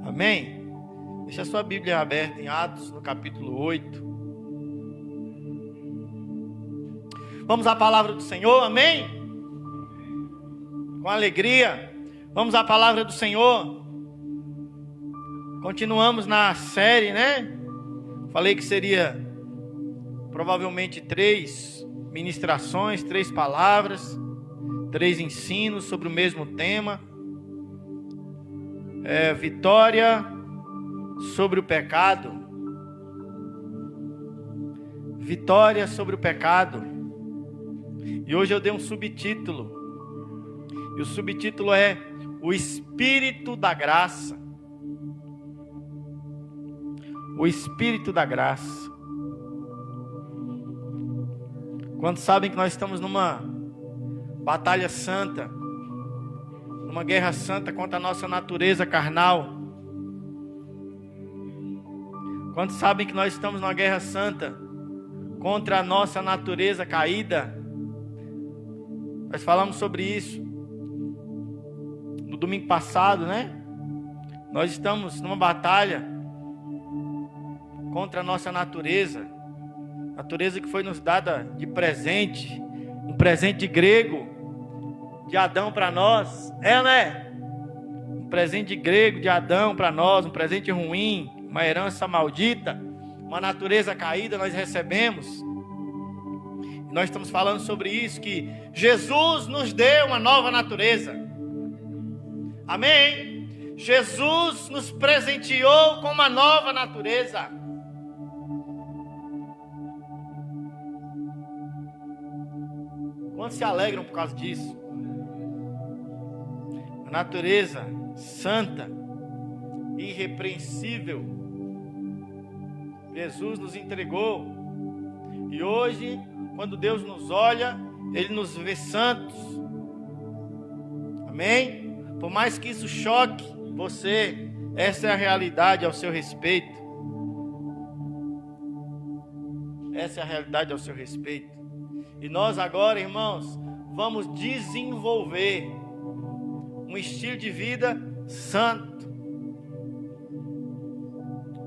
Amém? Deixa a sua Bíblia aberta em Atos, no capítulo 8. Vamos à palavra do Senhor, amém? Com alegria. Vamos à palavra do Senhor. Continuamos na série, né? Falei que seria provavelmente 3 ministrações, 3 palavras, 3 ensinos sobre o mesmo tema. Vitória sobre o pecado. Vitória sobre o pecado. E hoje eu dei um subtítulo. E o subtítulo é O Espírito da Graça. O Espírito da Graça. Quantos sabem que nós estamos numa batalha santa, numa guerra santa contra a nossa natureza carnal? Quantos sabem que nós estamos numa guerra santa contra a nossa natureza caída? Nós falamos sobre isso no domingo passado, né? Nós estamos numa batalha contra a nossa natureza que foi nos dada de presente, um presente grego de Adão para nós, né? Um presente grego de Adão para nós, um presente ruim, uma herança maldita, uma natureza caída nós recebemos. E nós estamos falando sobre isso, que Jesus nos deu uma nova natureza. Amém? Jesus nos presenteou com uma nova natureza. Quantos se alegram por causa disso? A natureza santa, irrepreensível, Jesus nos entregou. E hoje, quando Deus nos olha, Ele nos vê santos. Amém? Por mais que isso choque você, essa é a realidade ao seu respeito. Essa é a realidade ao seu respeito. E nós agora, irmãos, vamos desenvolver um estilo de vida santo.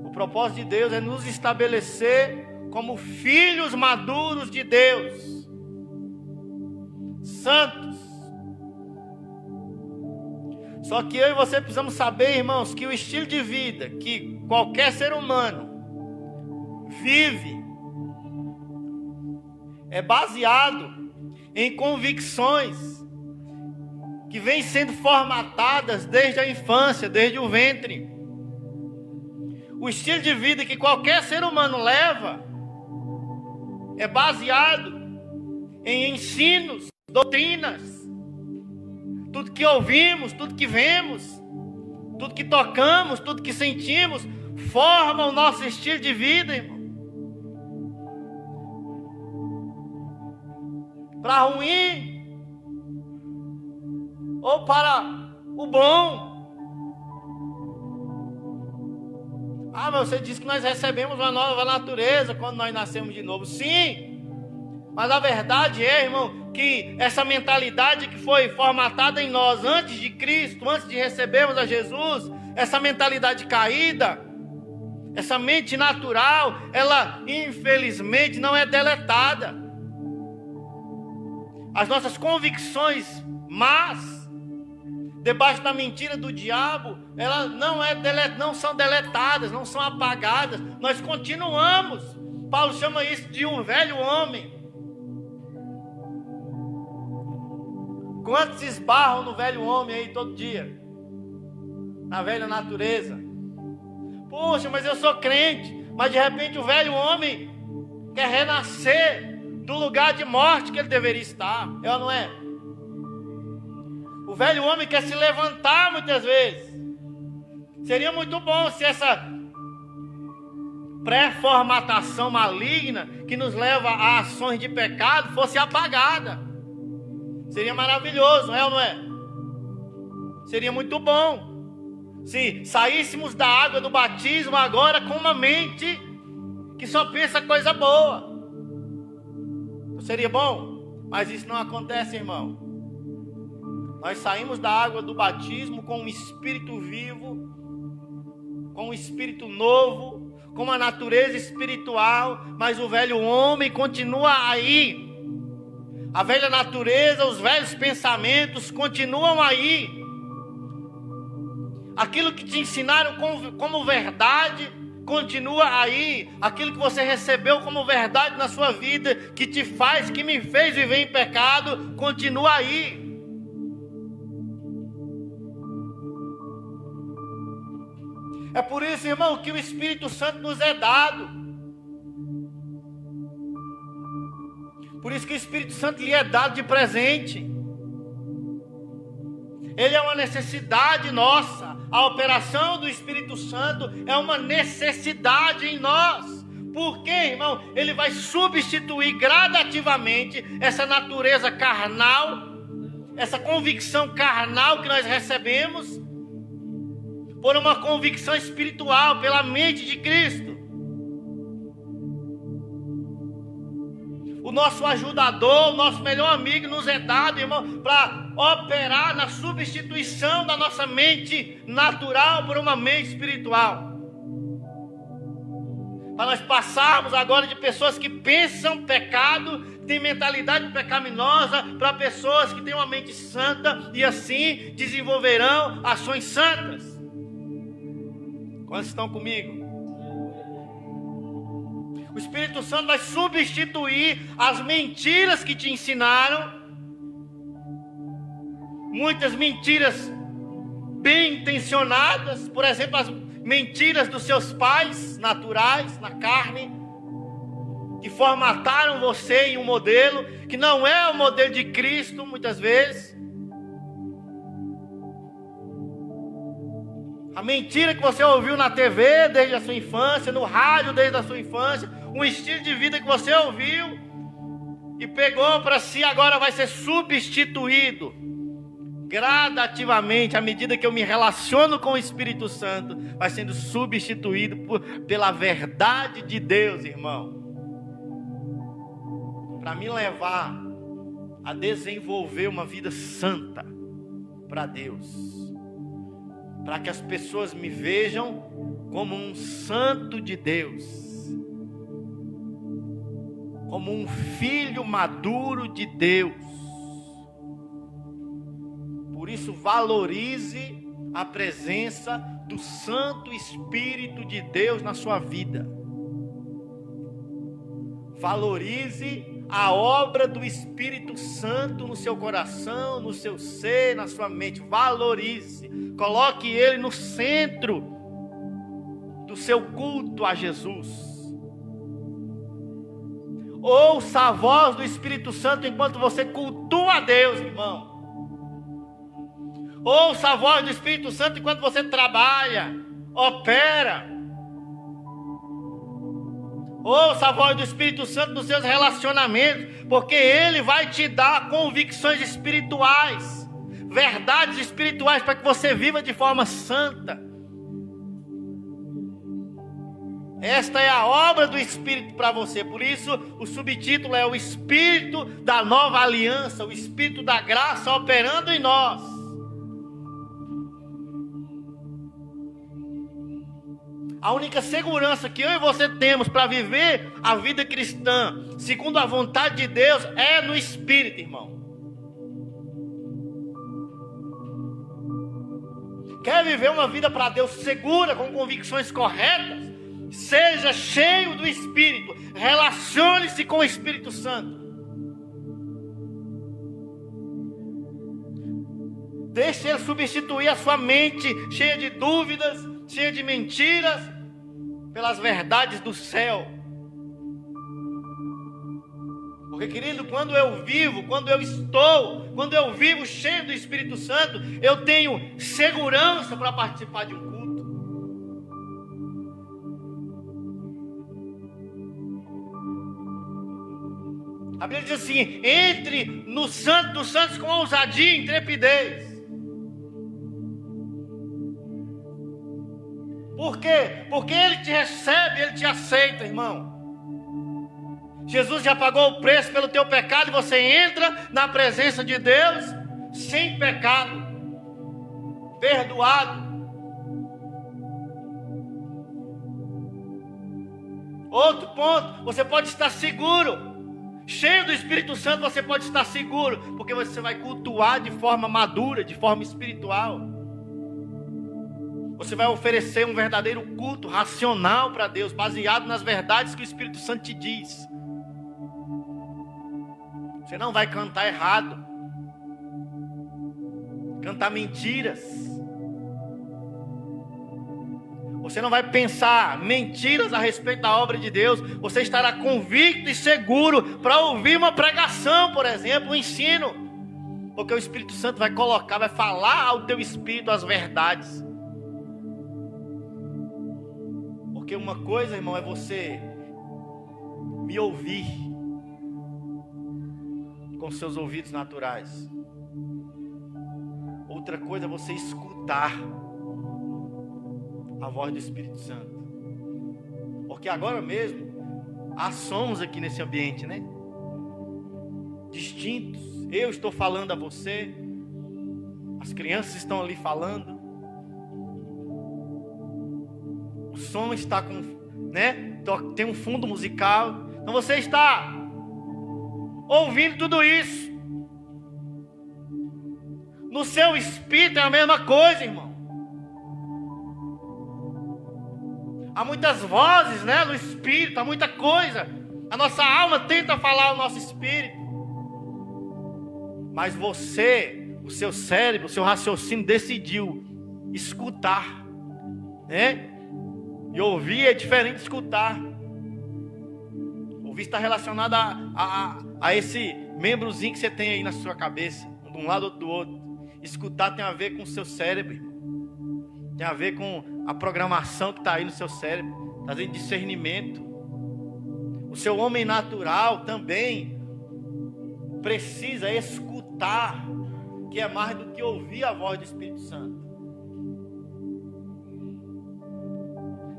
O propósito de Deus é nos estabelecer como filhos maduros de Deus, santos. Só que eu e você precisamos saber, irmãos, que o estilo de vida que qualquer ser humano vive é baseado em convicções que vêm sendo formatadas desde a infância, desde o ventre. O estilo de vida que qualquer ser humano leva é baseado em ensinos, doutrinas. Tudo que ouvimos, tudo que vemos, tudo que tocamos, tudo que sentimos, forma o nosso estilo de vida, irmão. Para ruim ou para o bom. Mas você disse que nós recebemos uma nova natureza quando nós nascemos de novo. Sim, mas a verdade é, irmão, que essa mentalidade que foi formatada em nós antes de Cristo, antes de recebermos a Jesus, essa mentalidade caída, essa mente natural, ela infelizmente não é deletada. As nossas convicções más, debaixo da mentira do diabo, elas não são deletadas, não são apagadas. Nós continuamos. Paulo chama isso de um velho homem. Quantos esbarram no velho homem aí todo dia? Na velha natureza. Poxa, mas eu sou crente. Mas de repente o velho homem quer renascer do lugar de morte que ele deveria estar. É ou não é? O velho homem quer se levantar muitas vezes. Seria muito bom se essa pré-formatação maligna que nos leva a ações de pecado fosse apagada. Seria maravilhoso, é ou não é? Seria muito bom se saíssemos da água do batismo agora com uma mente que só pensa coisa boa. Não seria bom? Mas isso não acontece, irmão. Nós saímos da água do batismo com um espírito vivo com o espírito novo, com uma natureza espiritual, mas o velho homem continua aí. A velha natureza, os velhos pensamentos continuam aí. Aquilo que te ensinaram como verdade continua aí. Aquilo que você recebeu como verdade na sua vida, que te faz, que me fez viver em pecado, continua aí. É por isso, irmão, que o Espírito Santo nos é dado. Por isso que o Espírito Santo lhe é dado de presente. Ele é uma necessidade nossa. A operação do Espírito Santo é uma necessidade em nós. Por quê, irmão? Ele vai substituir gradativamente essa natureza carnal, essa convicção carnal que nós recebemos, por uma convicção espiritual, pela mente de Cristo. O nosso ajudador, o nosso melhor amigo nos é dado, irmão, para operar na substituição da nossa mente natural por uma mente espiritual. Para nós passarmos agora de pessoas que pensam pecado, têm mentalidade pecaminosa, para pessoas que têm uma mente santa e assim desenvolverão ações santas. Quantos estão comigo? O Espírito Santo vai substituir as mentiras que te ensinaram. Muitas mentiras bem intencionadas. Por exemplo, as mentiras dos seus pais naturais, na carne, que formataram você em um modelo que não é o modelo de Cristo, muitas vezes. A mentira que você ouviu na TV desde a sua infância, no rádio desde a sua infância, um estilo de vida que você ouviu e pegou para si, agora vai ser substituído gradativamente, à medida que eu me relaciono com o Espírito Santo, vai sendo substituído pela verdade de Deus, irmão, para me levar a desenvolver uma vida santa para Deus. Para que as pessoas me vejam como um santo de Deus, como um filho maduro de Deus. Por isso, valorize a presença do Santo Espírito de Deus na sua vida. Valorize a obra do Espírito Santo no seu coração, no seu ser, na sua mente. Valorize. Coloque ele no centro do seu culto a Jesus. Ouça a voz do Espírito Santo enquanto você cultua a Deus, irmão. Ouça a voz do Espírito Santo enquanto você trabalha, opera. Ouça a voz do Espírito Santo nos seus relacionamentos, porque ele vai te dar convicções espirituais, verdades espirituais, para que você viva de forma santa. Esta é a obra do Espírito para você. Por isso o subtítulo é o Espírito da Nova Aliança, o Espírito da Graça operando em nós. A única segurança que eu e você temos para viver a vida cristã, segundo a vontade de Deus, é no Espírito, irmão. Quer viver uma vida para Deus segura, com convicções corretas? Seja cheio do Espírito. Relacione-se com o Espírito Santo. Deixe ele substituir a sua mente cheia de dúvidas, cheia de mentiras, pelas verdades do céu. Porque, querido, quando eu vivo cheio do Espírito Santo, eu tenho segurança para participar de um culto. A Bíblia diz assim: entre no Santo dos Santos com ousadia e intrepidez. Por quê? Porque ele te recebe, ele te aceita, irmão. Jesus já pagou o preço pelo teu pecado e você entra na presença de Deus sem pecado, perdoado. Outro ponto, você pode estar seguro. Cheio do Espírito Santo, você pode estar seguro, porque você vai cultuar de forma madura, de forma espiritual. Você vai oferecer um verdadeiro culto racional para Deus, baseado nas verdades que o Espírito Santo te diz. Você não vai cantar errado, cantar mentiras. Você não vai pensar mentiras a respeito da obra de Deus. Você estará convicto e seguro para ouvir uma pregação, por exemplo, um ensino. Porque o Espírito Santo vai colocar, vai falar ao teu espírito as verdades. Porque uma coisa, irmão, é você me ouvir com seus ouvidos naturais. Outra coisa é você escutar a voz do Espírito Santo. Porque agora mesmo há sons aqui nesse ambiente, né? Distintos. Eu estou falando a você, as crianças estão ali falando. O som está com, né? Tem um fundo musical. Então você está ouvindo tudo isso. No seu espírito é a mesma coisa, irmão. Há muitas vozes, né, no espírito, há muita coisa. A nossa alma tenta falar ao nosso espírito. Mas você, o seu cérebro, o seu raciocínio decidiu escutar, né? E ouvir é diferente de escutar. Ouvir está relacionado a esse membrozinho que você tem aí na sua cabeça, de um lado ou do outro. Escutar tem a ver com o seu cérebro, tem a ver com a programação que está aí no seu cérebro, trazendo discernimento. O seu homem natural também precisa escutar, que é mais do que ouvir a voz do Espírito Santo.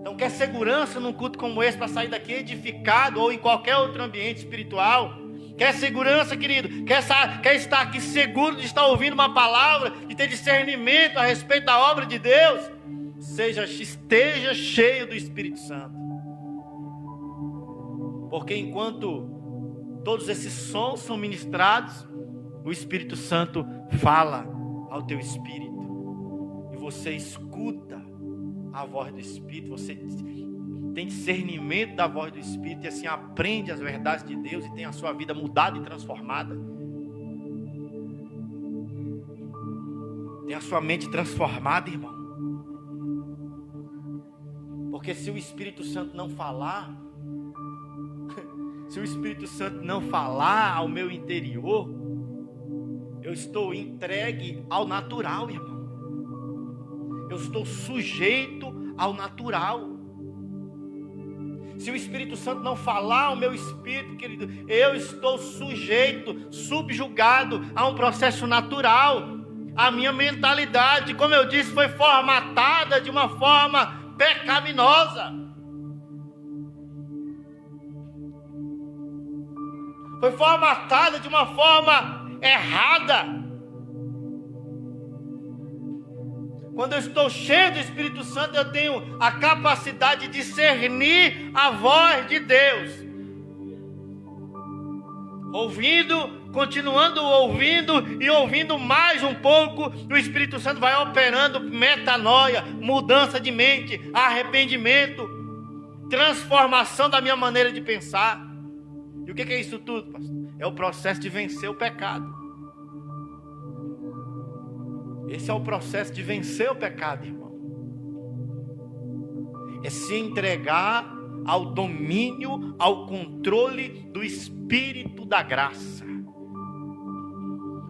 Então, quer segurança num culto como esse para sair daqui edificado ou em qualquer outro ambiente espiritual? Quer segurança, querido? Quer estar aqui seguro de estar ouvindo uma palavra, de ter discernimento a respeito da obra de Deus? Esteja cheio do Espírito Santo. Porque enquanto todos esses sons são ministrados, o Espírito Santo fala ao teu espírito. E você escuta a voz do Espírito, você tem discernimento da voz do Espírito e assim aprende as verdades de Deus e tem a sua vida mudada e transformada. Tem a sua mente transformada, irmão. Porque se o Espírito Santo não falar, se o Espírito Santo não falar ao meu interior, eu estou entregue ao natural, irmão. Eu estou sujeito ao natural. Se o Espírito Santo não falar ao meu espírito, querido, eu estou sujeito, subjugado a um processo natural. A minha mentalidade, como eu disse, foi formatada de uma forma pecaminosa. Foi formatada de uma forma errada. Quando eu estou cheio do Espírito Santo, eu tenho a capacidade de discernir a voz de Deus. Ouvindo, continuando ouvindo e ouvindo mais um pouco, o Espírito Santo vai operando metanoia, mudança de mente, arrependimento, transformação da minha maneira de pensar. E o que é isso tudo, pastor? É o processo de vencer o pecado. Esse é o processo de vencer o pecado, irmão. É se entregar ao domínio, ao controle do Espírito da graça.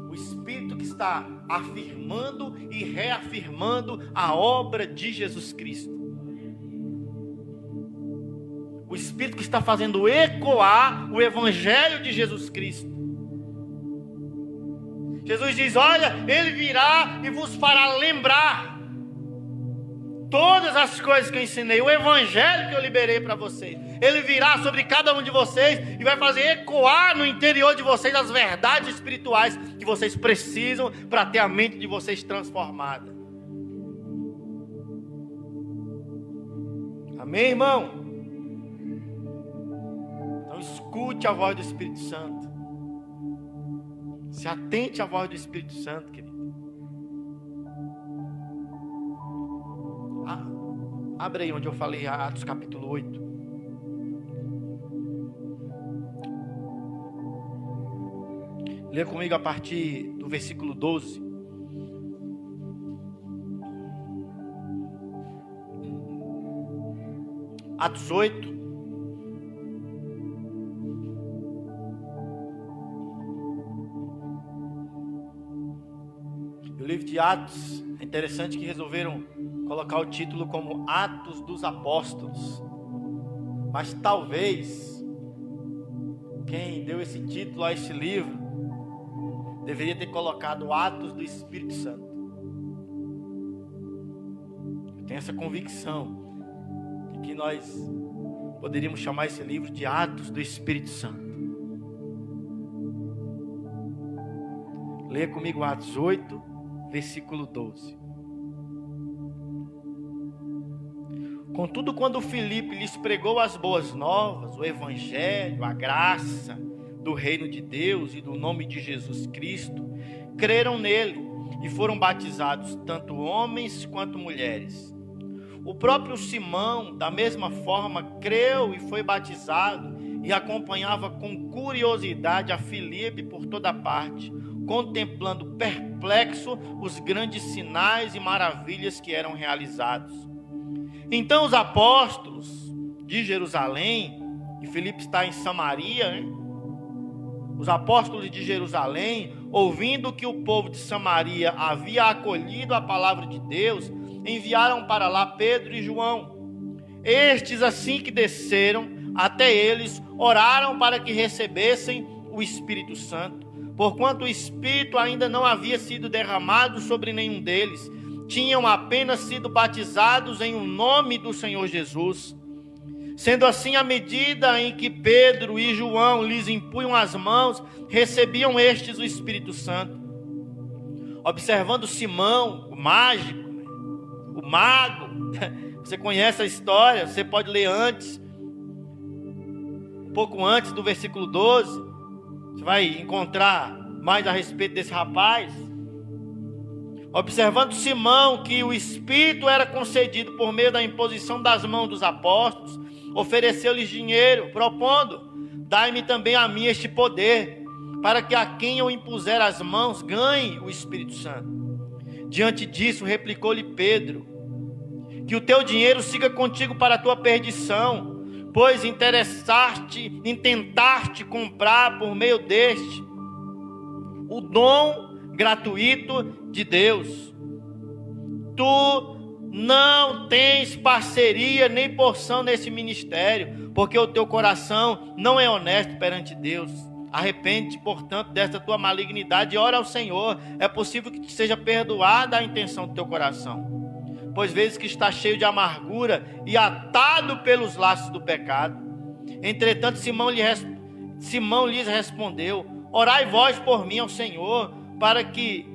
O Espírito que está afirmando e reafirmando a obra de Jesus Cristo. O Espírito que está fazendo ecoar o Evangelho de Jesus Cristo. Jesus diz, olha, Ele virá e vos fará lembrar todas as coisas que eu ensinei, o Evangelho que eu liberei para vocês. Ele virá sobre cada um de vocês e vai fazer ecoar no interior de vocês as verdades espirituais que vocês precisam para ter a mente de vocês transformada. Amém, irmão? Escute a voz do Espírito Santo. Se atente à voz do Espírito Santo, querido. Abre aí onde eu falei, Atos capítulo 8. Leia comigo a partir do versículo 12. Atos 8. O livro de Atos, é interessante que resolveram colocar o título como Atos dos Apóstolos. Mas talvez quem deu esse título a este livro deveria ter colocado Atos do Espírito Santo. Eu tenho essa convicção de que nós poderíamos chamar esse livro de Atos do Espírito Santo. Leia comigo Atos 8, versículo 12. Contudo, quando Filipe lhes pregou as boas novas, o evangelho, a graça do reino de Deus e do nome de Jesus Cristo, creram nele e foram batizados tanto homens quanto mulheres. O próprio Simão, da mesma forma, creu e foi batizado e acompanhava com curiosidade a Filipe por toda parte, contemplando perplexo os grandes sinais e maravilhas que eram realizados. Então os apóstolos de Jerusalém, e Filipe está em Samaria, né? Os apóstolos de Jerusalém, ouvindo que o povo de Samaria havia acolhido a palavra de Deus, enviaram para lá Pedro e João. Estes, assim que desceram até eles, oraram para que recebessem o Espírito Santo, porquanto o Espírito ainda não havia sido derramado sobre nenhum deles. Tinham apenas sido batizados em um nome do Senhor Jesus. Sendo assim, à medida em que Pedro e João lhes impunham as mãos, recebiam estes o Espírito Santo. Observando Simão, o mágico, o mago, você conhece a história, você pode ler antes, um pouco antes do versículo 12, você vai encontrar mais a respeito desse rapaz. Observando Simão que o Espírito era concedido por meio da imposição das mãos dos apóstolos, ofereceu-lhes dinheiro, propondo: dai-me também a mim este poder, para que a quem eu impuser as mãos ganhe o Espírito Santo. Diante disso, replicou-lhe Pedro: que o teu dinheiro siga contigo para a tua perdição, pois interessaste em tentar-te comprar por meio deste o dom gratuito de Deus. Tu não tens parceria nem porção nesse ministério, porque o teu coração não é honesto perante Deus. Arrepende-te, portanto, desta tua malignidade e ora ao Senhor. É possível que te seja perdoada a intenção do teu coração, pois vezes que está cheio de amargura e atado pelos laços do pecado. Entretanto, Simão lhes respondeu: orai vós por mim ao Senhor, para que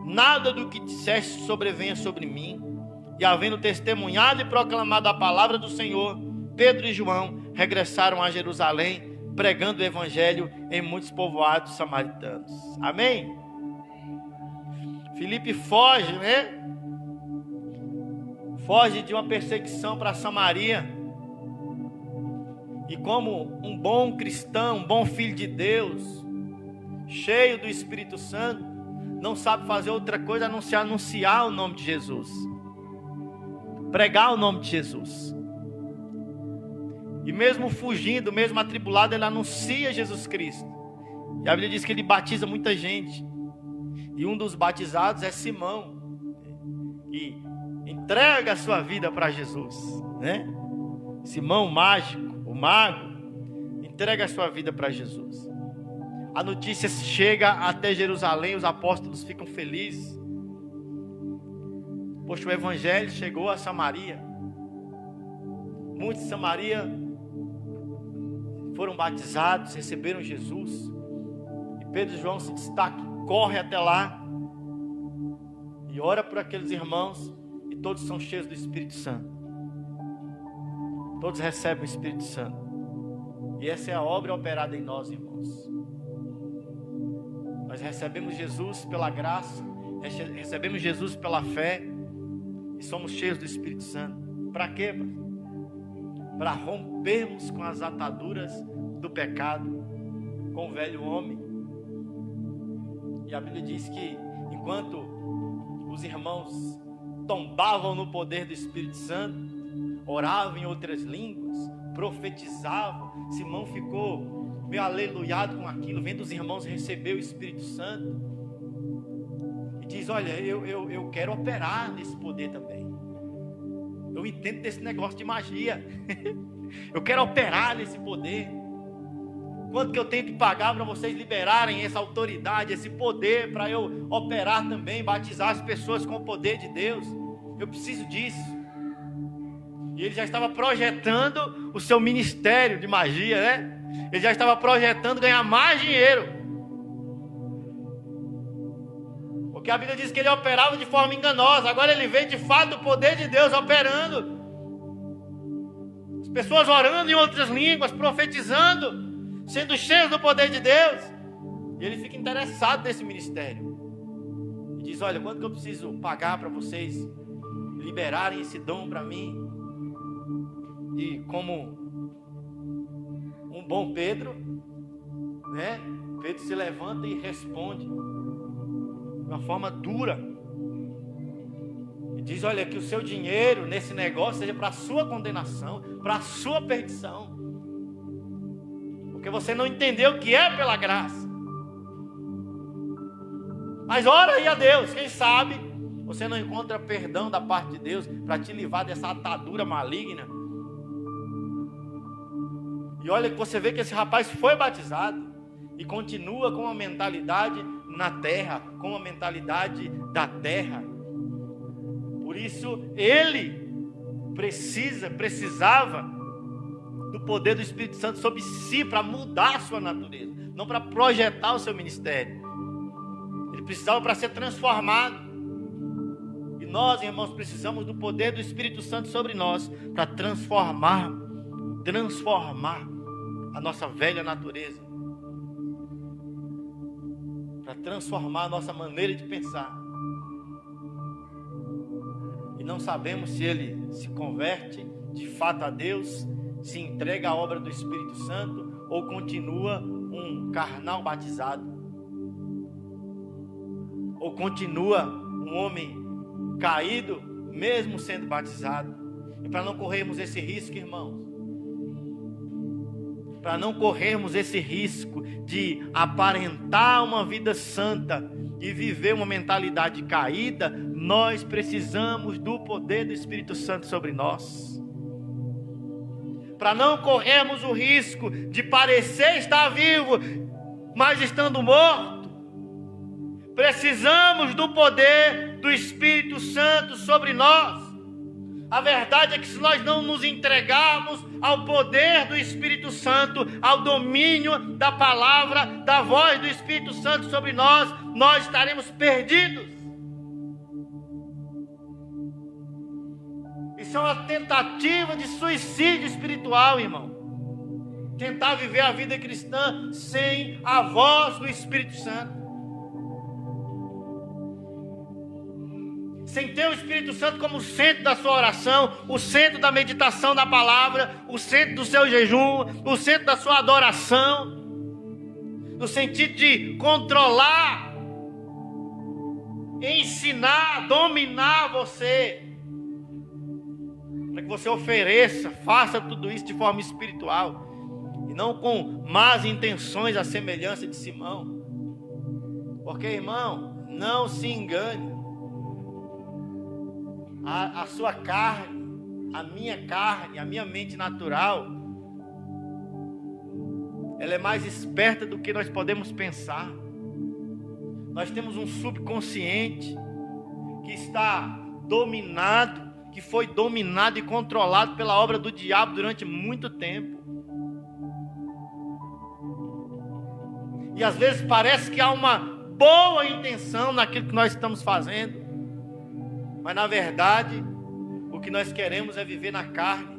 nada do que disseste sobrevenha sobre mim. E havendo testemunhado e proclamado a palavra do Senhor, Pedro e João regressaram a Jerusalém, pregando o evangelho em muitos povoados samaritanos. Amém? Filipe foge, né? Foge de uma perseguição para Samaria. E como um bom cristão, um bom filho de Deus, cheio do Espírito Santo, não sabe fazer outra coisa a não ser anunciar o nome de Jesus, pregar o nome de Jesus. E mesmo fugindo, mesmo atribulado, ele anuncia Jesus Cristo. E a Bíblia diz que ele batiza muita gente. E um dos batizados é Simão, que entrega a sua vida para Jesus, né? Simão, o mago, entrega a sua vida para Jesus. A notícia chega até Jerusalém, os apóstolos ficam felizes. Poxa, o evangelho chegou a Samaria. Muitos de Samaria foram batizados, receberam Jesus. E Pedro e João se destacam, corre até lá e ora por aqueles irmãos, e todos são cheios do Espírito Santo. Todos recebem o Espírito Santo. E essa é a obra operada em nós, irmãos. Nós recebemos Jesus pela graça, recebemos Jesus pela fé e somos cheios do Espírito Santo. Para quê? Para rompermos com as ataduras do pecado, com o velho homem. E a Bíblia diz que enquanto os irmãos tombavam no poder do Espírito Santo, oravam em outras línguas, profetizavam, Simão ficou meio aleluiado com aquilo, vendo os irmãos receber o Espírito Santo, e diz: olha, eu quero operar nesse poder também. Eu entendo desse negócio de magia. Eu quero operar nesse poder. Quanto que eu tenho que pagar para vocês liberarem essa autoridade, esse poder, para eu operar também, batizar as pessoas com o poder de Deus? Eu preciso disso. E ele já estava projetando o seu ministério de magia, né? Ele já estava projetando ganhar mais dinheiro. Porque a Bíblia diz que ele operava de forma enganosa. Agora ele vê de fato o poder de Deus operando. As pessoas orando em outras línguas, profetizando, sendo cheios do poder de Deus. E ele fica interessado nesse ministério. E diz: olha, quanto que eu preciso pagar para vocês liberarem esse dom para mim? E como um bom Pedro, né? Pedro se levanta e responde de uma forma dura. E diz: olha, que o seu dinheiro nesse negócio seja para a sua condenação, para a sua perdição. Porque você não entendeu o que é pela graça. Mas ora aí a Deus, quem sabe você não encontra perdão da parte de Deus para te livrar dessa atadura maligna. E olha que você vê que esse rapaz foi batizado e continua com uma mentalidade na terra, com uma mentalidade da terra. Por isso ele precisava do poder do Espírito Santo sobre si para mudar a sua natureza, não para projetar o seu ministério. Ele precisava para ser transformado. E nós, irmãos, precisamos do poder do Espírito Santo sobre nós para transformar a nossa velha natureza, para transformar a nossa maneira de pensar. E não sabemos se ele se converte de fato a Deus, se entrega à obra do Espírito Santo, ou continua um carnal batizado, ou continua um homem caído mesmo sendo batizado. E para não corrermos esse risco, irmãos, para não corrermos esse risco de aparentar uma vida santa e viver uma mentalidade caída, nós precisamos do poder do Espírito Santo sobre nós. Para não corrermos o risco de parecer estar vivo, mas estando morto, precisamos do poder do Espírito Santo sobre nós. A verdade é que se nós não nos entregarmos ao poder do Espírito Santo, ao domínio da palavra, da voz do Espírito Santo sobre nós, nós estaremos perdidos. Isso é uma tentativa de suicídio espiritual, irmão. Tentar viver a vida cristã sem a voz do Espírito Santo. Sem ter o Espírito Santo como centro da sua oração, o centro da meditação da palavra, o centro do seu jejum, o centro da sua adoração, no sentido de controlar, ensinar, dominar você, para que você ofereça, faça tudo isso de forma espiritual, e não com más intenções, à semelhança de Simão. Porque, irmão, não se engane. A sua carne, a minha mente natural, ela é mais esperta do que nós podemos pensar. Nós temos um subconsciente que está dominado, que foi dominado e controlado pela obra do diabo durante muito tempo. E às vezes parece que há uma boa intenção naquilo que nós estamos fazendo, mas na verdade, o que nós queremos é viver na carne.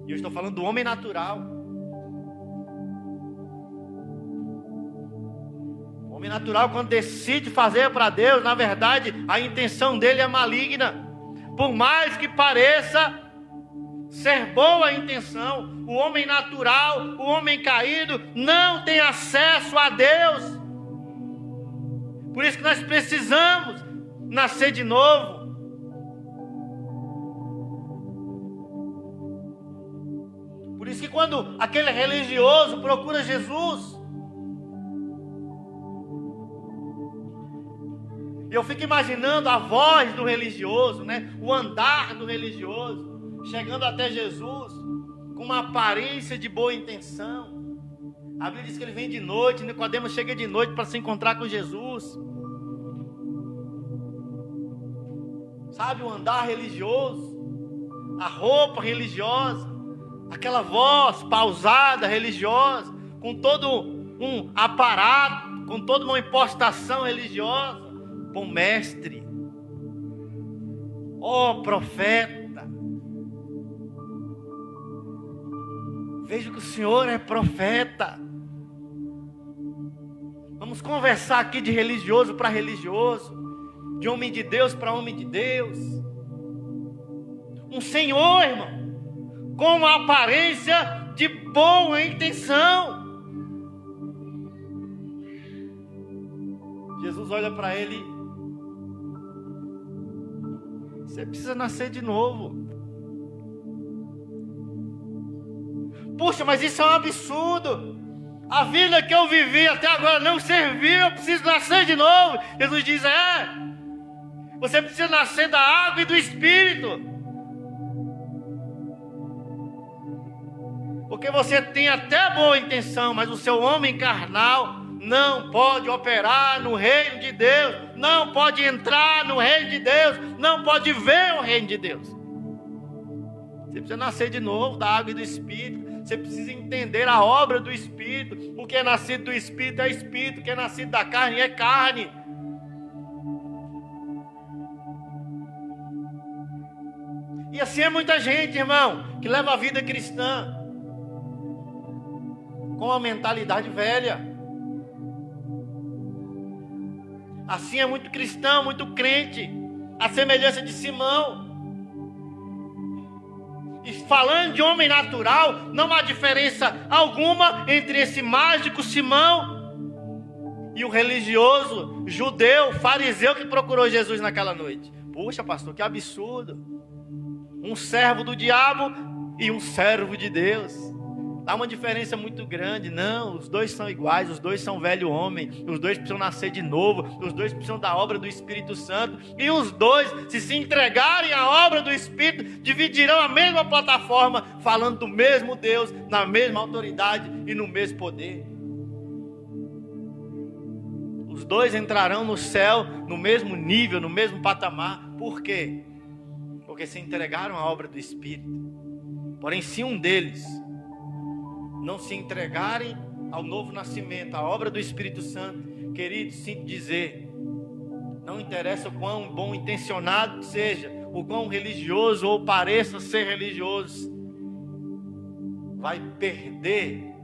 E eu estou falando do homem natural. O homem natural, quando decide fazer para Deus, na verdade, a intenção dele é maligna. Por mais que pareça ser boa a intenção, o homem natural, o homem caído, não tem acesso a Deus. Por isso que nós precisamos nascer de novo. Por isso que quando aquele religioso procura Jesus, eu fico imaginando a voz do religioso, né? O andar do religioso, chegando até Jesus, com uma aparência de boa intenção. A Bíblia diz que ele vem de noite, Nicodemos chega de noite para se encontrar com Jesus. Sabe, o andar religioso, a roupa religiosa, aquela voz pausada religiosa, com todo um aparato, com toda uma impostação religiosa. Bom mestre, ó profeta, vejo que o Senhor é profeta. Vamos conversar aqui de religioso para religioso, de homem de Deus para homem de Deus. Um Senhor, irmão, com uma aparência de boa intenção. Jesus olha para ele: você precisa nascer de novo. Puxa, mas isso é um absurdo. A vida que eu vivi até agora não serviu, eu preciso nascer de novo. Jesus diz: você precisa nascer da água e do Espírito. Porque você tem até boa intenção, mas o seu homem carnal não pode operar no reino de Deus, não pode entrar no reino de Deus, não pode ver o reino de Deus. Você precisa nascer de novo da água e do Espírito. Você precisa entender a obra do Espírito. O que é nascido do Espírito é Espírito, o que é nascido da carne é carne. E assim é muita gente, irmão, que leva a vida cristã com uma mentalidade velha. Assim é muito cristão, muito crente, a semelhança de Simão. E falando de homem natural, não há diferença alguma entre esse mágico Simão e o religioso judeu, fariseu que procurou Jesus naquela noite. Puxa, pastor, que absurdo. Um servo do diabo e um servo de Deus. Há uma diferença muito grande. Não, os dois são iguais, os dois são velho homem, os dois precisam nascer de novo, os dois precisam da obra do Espírito Santo, e os dois, se entregarem à obra do Espírito, dividirão a mesma plataforma, falando do mesmo Deus, na mesma autoridade e no mesmo poder. Os dois entrarão no céu no mesmo nível, no mesmo patamar. Por quê? Porque se entregaram à obra do Espírito. Porém, se um deles não se entregarem ao novo nascimento, à obra do Espírito Santo, queridos, sinto dizer, não interessa o quão bom intencionado seja, o quão religioso ou pareça ser religioso, vai perder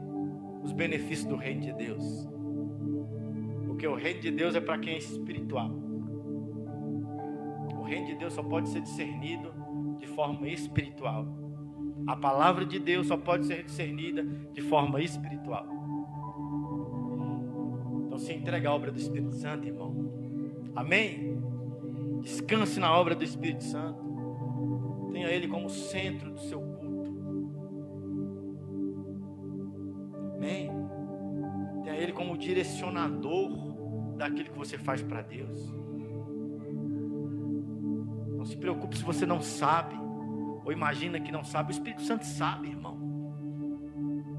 os benefícios do reino de Deus. Porque o reino de Deus é para quem é espiritual. O reino de Deus só pode ser discernido de forma espiritual. A palavra de Deus só pode ser discernida de forma espiritual. Então se entrega à obra do Espírito Santo, irmão. Amém? Descanse na obra do Espírito Santo. Tenha Ele como centro do seu culto. Amém? Tenha Ele como direcionador daquilo que você faz para Deus. Não se preocupe se você não sabe, ou imagina que não sabe. O Espírito Santo sabe, irmão.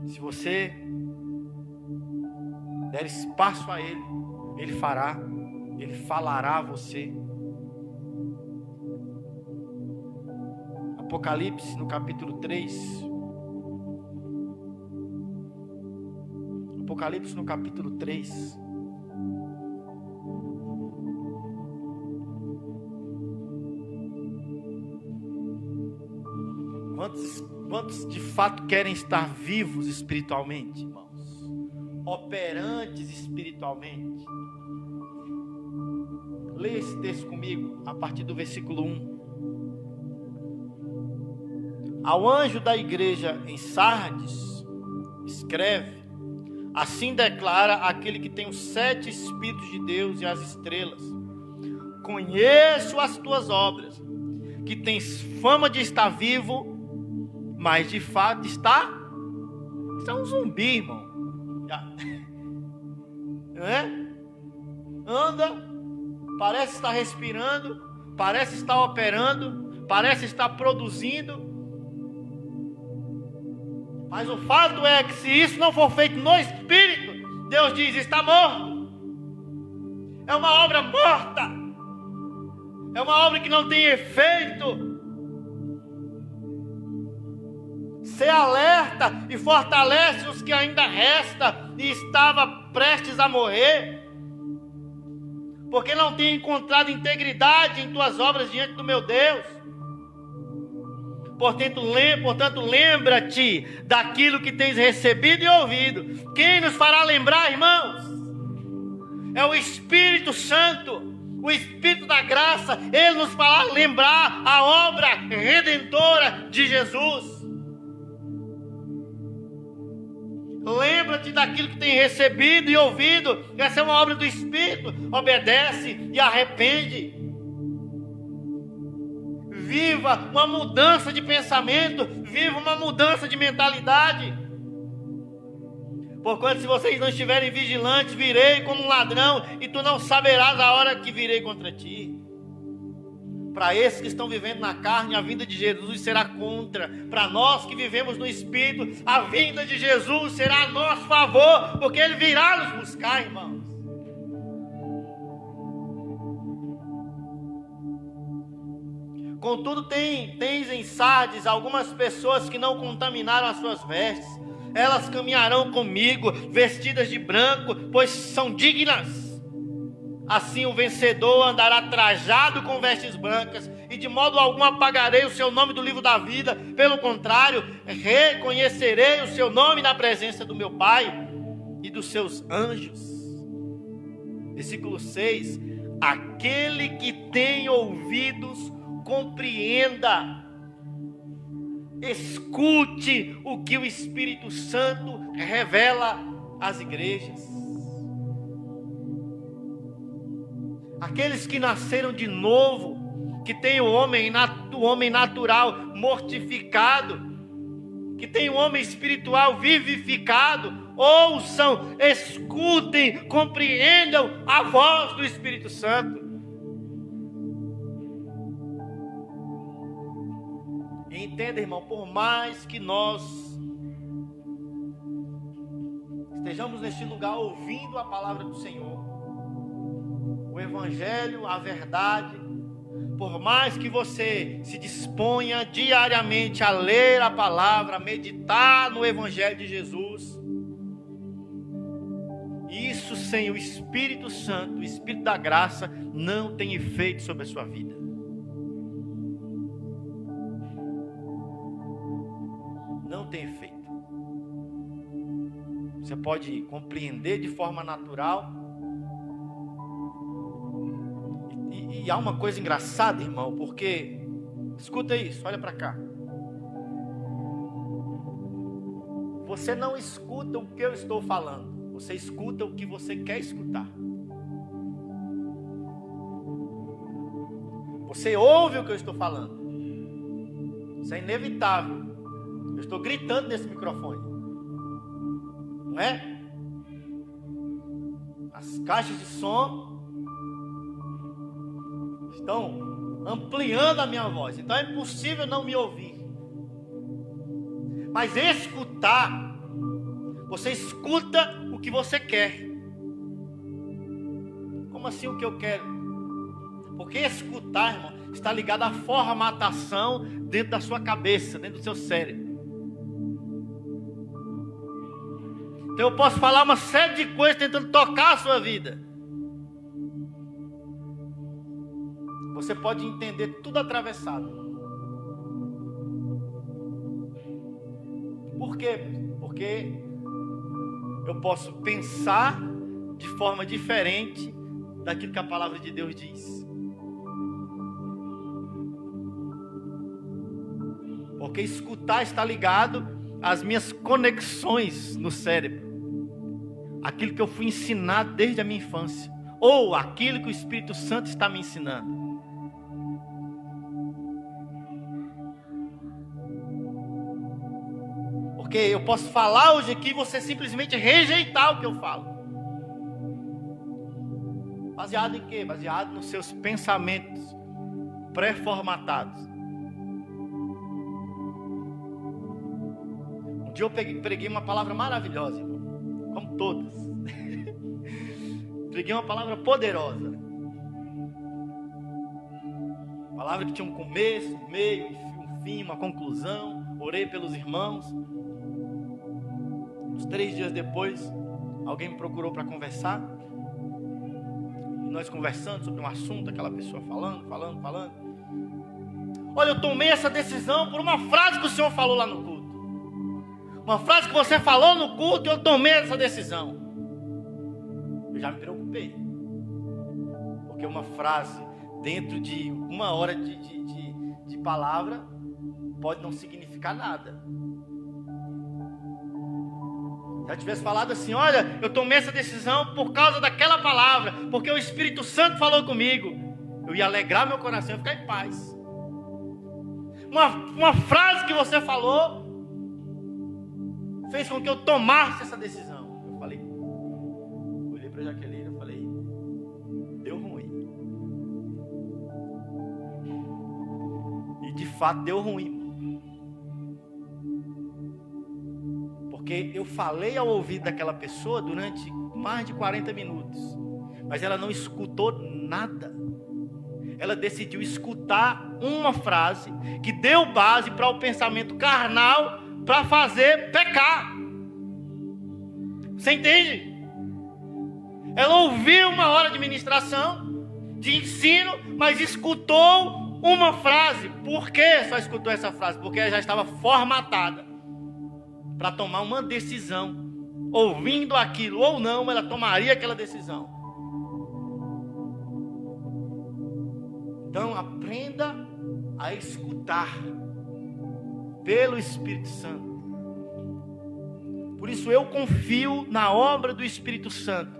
Se você der espaço a Ele, Ele fará, Ele falará a você. Apocalipse no capítulo 3. Apocalipse no capítulo 3. Quantos de fato querem estar vivos espiritualmente, irmãos? Operantes espiritualmente. Leia esse texto comigo, a partir do versículo 1. Ao anjo da igreja em Sardes, escreve: assim declara aquele que tem os 7 Espíritos de Deus e as estrelas. Conheço as tuas obras, que tens fama de estar vivo, mas de fato está um zumbi, irmão. Não é? Anda, parece estar respirando, parece estar operando, parece estar produzindo. Mas o fato é que se isso não for feito no Espírito, Deus diz: está morto. É uma obra morta. É uma obra que não tem efeito. Se alerta e fortalece os que ainda resta e estava prestes a morrer, porque não tem encontrado integridade em tuas obras diante do meu Deus. Portanto, lembra-te daquilo que tens recebido e ouvido. Quem nos fará lembrar, irmãos? É o Espírito Santo, o Espírito da graça. Ele nos fará lembrar a obra redentora de Jesus. Lembra-te daquilo que tem recebido e ouvido. Essa é uma obra do Espírito. Obedece e arrepende. Viva uma mudança de pensamento. Viva uma mudança de mentalidade. Porquanto se vocês não estiverem vigilantes, virei como um ladrão, e tu não saberás a hora que virei contra ti. Para esses que estão vivendo na carne, a vinda de Jesus será contra. Para nós que vivemos no Espírito, a vinda de Jesus será a nosso favor, porque Ele virá nos buscar, irmãos. Contudo, tens em Sardes algumas pessoas que não contaminaram as suas vestes. Elas caminharão comigo, vestidas de branco, pois são dignas. Assim o vencedor andará trajado com vestes brancas, e de modo algum apagarei o seu nome do livro da vida. Pelo contrário, reconhecerei o seu nome na presença do meu Pai e dos seus anjos. Versículo 6. Aquele que tem ouvidos, compreenda. Escute o que o Espírito Santo revela às igrejas. Aqueles que nasceram de novo, que tem o homem natural mortificado, que tem o homem espiritual vivificado, ouçam, escutem, compreendam a voz do Espírito Santo. E entenda, irmão, por mais que nós estejamos neste lugar ouvindo a palavra do Senhor, o Evangelho, a verdade, por mais que você se disponha diariamente a ler a palavra, a meditar no Evangelho de Jesus, isso sem o Espírito Santo, o Espírito da graça, não tem efeito sobre a sua vida. Não tem efeito. Você pode compreender de forma natural. E há uma coisa engraçada, irmão, porque, escuta isso, olha para cá. Você não escuta o que eu estou falando, você escuta o que você quer escutar. Você ouve o que eu estou falando. Isso é inevitável. Eu estou gritando nesse microfone, não é? As caixas de som estão ampliando a minha voz, então é impossível não me ouvir. Mas escutar, você escuta o que você quer. Como assim o que eu quero? Porque escutar, irmão, está ligado à formatação dentro da sua cabeça, dentro do seu cérebro. Então eu posso falar uma série de coisas tentando tocar a sua vida. Você pode entender tudo atravessado. Por quê? Porque eu posso pensar de forma diferente daquilo que a palavra de Deus diz. Porque escutar está ligado às minhas conexões no cérebro. Aquilo que eu fui ensinado desde a minha infância. Ou aquilo que o Espírito Santo está me ensinando. Porque eu posso falar hoje aqui e você simplesmente rejeitar o que eu falo. Baseado em quê? Baseado nos seus pensamentos pré-formatados. Um dia eu preguei uma palavra maravilhosa, irmão, como todas. Preguei uma palavra poderosa. Uma palavra que tinha um começo, um meio, um fim, uma conclusão. Orei pelos irmãos. Uns 3 dias depois, alguém me procurou para conversar. E nós conversando sobre um assunto, aquela pessoa falando. Olha, eu tomei essa decisão por uma frase que o senhor falou lá no culto. Uma frase que você falou no culto e eu tomei essa decisão. Eu já me preocupei. Porque uma frase dentro de 1 hora de palavra pode não significar nada. Se eu tivesse falado assim, olha, eu tomei essa decisão por causa daquela palavra, porque o Espírito Santo falou comigo, eu ia alegrar meu coração, eu ia ficar em paz. Uma frase que você falou fez com que eu tomasse essa decisão. Eu falei, olhei para Jaqueline e falei, deu ruim. E de fato deu ruim. Porque eu falei ao ouvido daquela pessoa durante mais de 40 minutos. Mas ela não escutou nada. Ela decidiu escutar uma frase que deu base para o pensamento carnal para fazer pecar. Você entende? Ela ouviu 1 hora de ministração, de ensino, mas escutou uma frase. Por que só escutou essa frase? Porque ela já estava formatada para tomar uma decisão. Ouvindo aquilo ou não, ela tomaria aquela decisão. Então aprenda a escutar pelo Espírito Santo. Por isso eu confio na obra do Espírito Santo.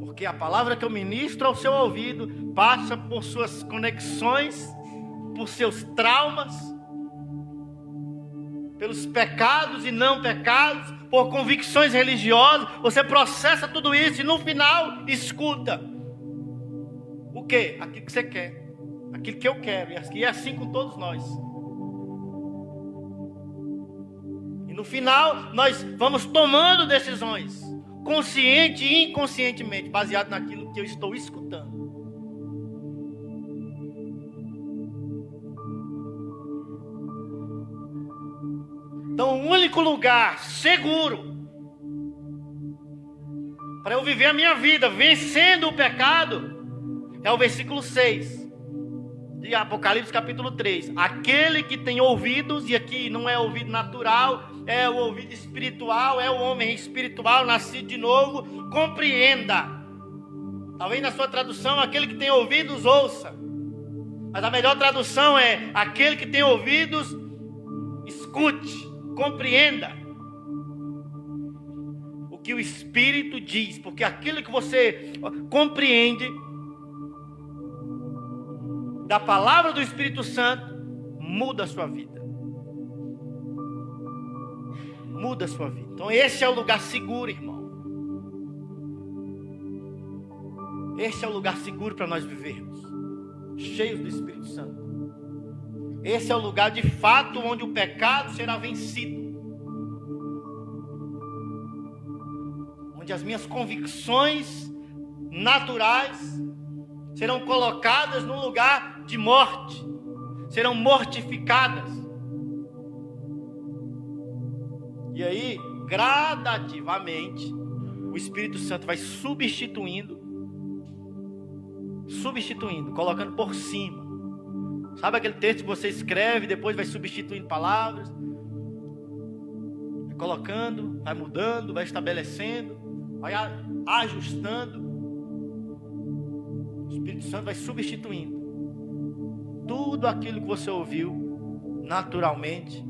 Porque a palavra que eu ministro ao seu ouvido passa por suas conexões, por seus traumas, pelos pecados e não pecados, por convicções religiosas. Você processa tudo isso e no final escuta o quê? Aquilo que você quer, aquilo que eu quero, e é assim com todos nós. E no final nós vamos tomando decisões, consciente e inconscientemente, baseado naquilo que eu estou escutando. Então, o único lugar seguro para eu viver a minha vida vencendo o pecado é o versículo 6 de Apocalipse capítulo 3. Aquele que tem ouvidos, e aqui não é ouvido natural, é o ouvido espiritual, é o homem espiritual nascido de novo, compreenda. Talvez na sua tradução, aquele que tem ouvidos, ouça. Mas a melhor tradução é aquele que tem ouvidos, escute. Compreenda o que o Espírito diz, porque aquilo que você compreende da palavra do Espírito Santo muda a sua vida. Muda a sua vida. Então esse é o lugar seguro, irmão. Esse é o lugar seguro para nós vivermos, cheios do Espírito Santo. Esse é o lugar de fato onde o pecado será vencido. Onde as minhas convicções naturais serão colocadas num lugar de morte. Serão mortificadas. E aí, gradativamente, o Espírito Santo vai substituindo, colocando por cima. Sabe aquele texto que você escreve e depois vai substituindo palavras? colocando, vai mudando, vai estabelecendo, vai ajustando. O Espírito Santo vai substituindo tudo aquilo que você ouviu naturalmente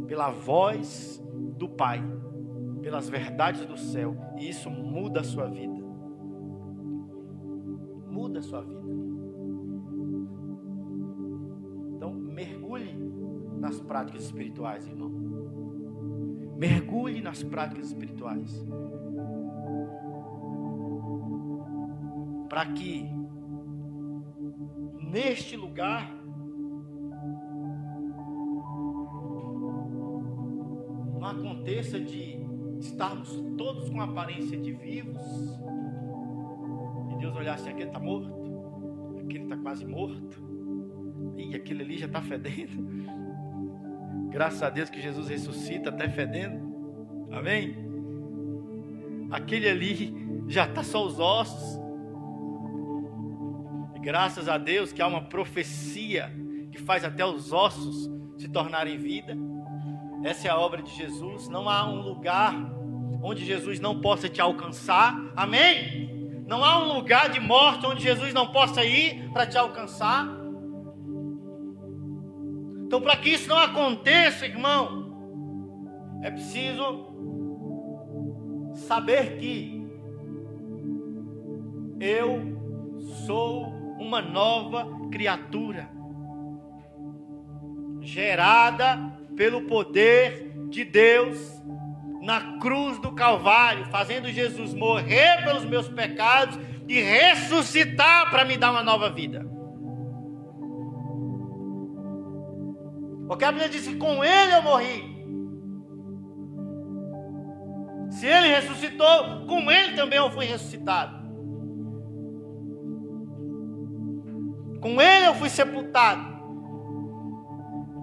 pela voz do Pai, pelas verdades do céu, e isso muda a sua vida. Muda a sua vida. Então, mergulhe nas práticas espirituais, irmão. Mergulhe nas práticas espirituais. Para que neste lugar não aconteça de estarmos todos com aparência de vivos e Deus olhar assim: aquele está morto, aquele está quase morto, e aquele ali já está fedendo. Graças a Deus que Jesus ressuscita até fedendo, amém? Aquele ali já está só os ossos, e graças a Deus que há uma profecia que faz até os ossos se tornarem vida. Essa é a obra de Jesus. Não há um lugar onde Jesus não possa te alcançar, amém? Não há um lugar de morte onde Jesus não possa ir para te alcançar. Então, para que isso não aconteça, irmão, é preciso saber que eu sou uma nova criatura, gerada pelo poder de Deus na cruz do Calvário, fazendo Jesus morrer pelos meus pecados e ressuscitar para me dar uma nova vida. Porque a Bíblia diz que com Ele eu morri. Se Ele ressuscitou, com Ele também eu fui ressuscitado. Com Ele eu fui sepultado.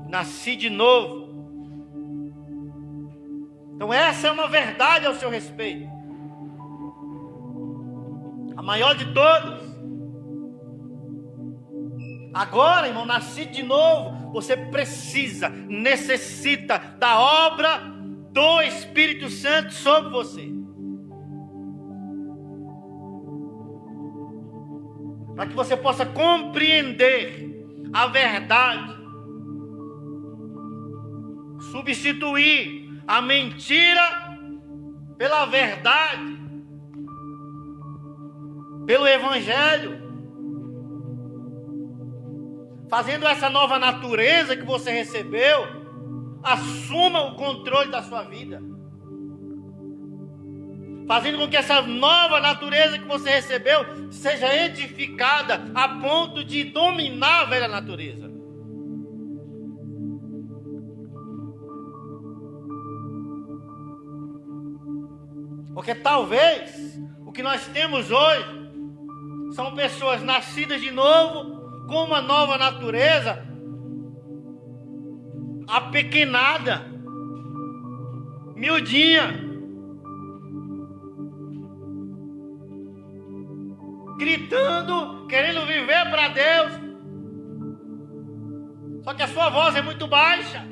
Nasci de novo. Então essa é uma verdade ao seu respeito. A maior de todas. Agora, irmão, nasci de novo. Você precisa, necessita da obra do Espírito Santo sobre você. Para que você possa compreender a verdade. Substituir a mentira pela verdade, pelo Evangelho, fazendo essa nova natureza que você recebeu, assuma o controle da sua vida, fazendo com que essa nova natureza que você recebeu seja edificada a ponto de dominar a velha natureza. Porque talvez o que nós temos hoje são pessoas nascidas de novo, com uma nova natureza, apequenada, miudinha, gritando, querendo viver para Deus, só que a sua voz é muito baixa.